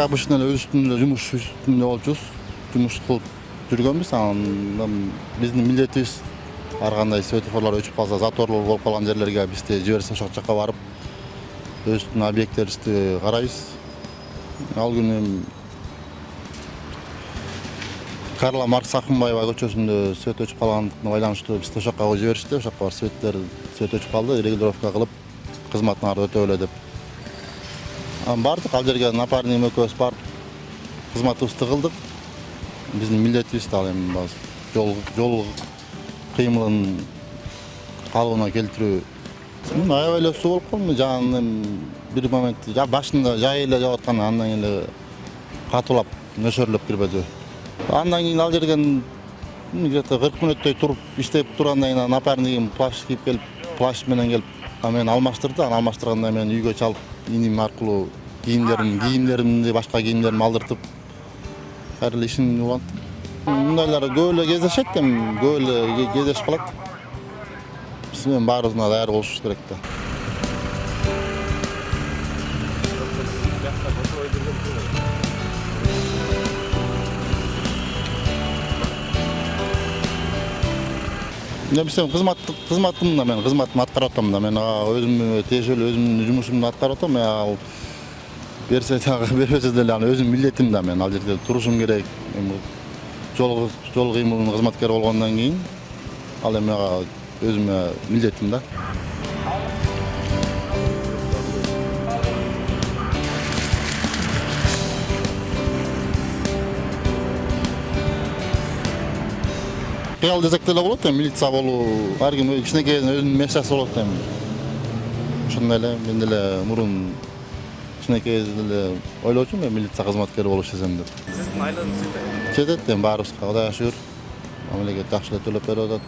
обычно өз үстүндө жумуш үстүндө болчубуз. Жумуш кылып жүргөнбүз. Анан биздин милдетибиз ар кандай светофорлор өчүп калса, заторлор болуп калган жерлерге бизди жиберсе ошол жака барып өз үстүнөн объекттерибизди карайбыз. Ал күнү Карла Маркс Акынбаева көчөсүндө свет өчүп калгандыктына байланыштуу бизди ошол жака жиберишти. Ошол жака свет өчүп калды, регулировка кылып кызматыңарды өтө эле деп. Бардык ал жерге напарнигим экөөбүз барып кызматыбызды кылдык. Биздин милдетибиз ал эми жол кыймылын калыбына келтирүү. Аябай эле суу болуп калды. Жан бир момент башында жай эле жаап аткан, андан кийин эле катуулап нөшөрлөп кирбеди. Андан кийин ал жерден где-то 40 мүнөттөй туруп иштеп тургандан кийин напарнигим плащ кийип келип, плащ менен келип мени алмаштырды. Аны алмаштырганда мен үйгө чалып, иним аркылуу кийимдеримди, башка кийимдеримди алдыртып, кайра эле ишин уланттым. Мындайлар көп эле кездешет, көп эле кездешип калат. Биз менен баарыбызга даяр болушубуз керек да. Мен кызматымда мен кызматымды аткарып атам да. Мен өзүмө тиешелүү өзүмдүн жумушумду аткарып атам. Ал берсе дагы бербесе деле өзүмдүн милдетим да. Мен ал жерде турушум керек. Жол кыймылынын кызматкери болгондон кийин ал эми өзүмө милдетим да. Кыял десек деле болот, милиция болуу, ар ким кичинекей өзүнүн мечтасы болот эми. Ошондой эле мен деле мурун кичинекей деле ойлочумун, милиция кызматкери болуп иштесем деп. Сиздин айланыз жетеби? Жетет, баарыбызга Кудайга шүгүр. Мамлекет жакшы эле төлөп берип атат.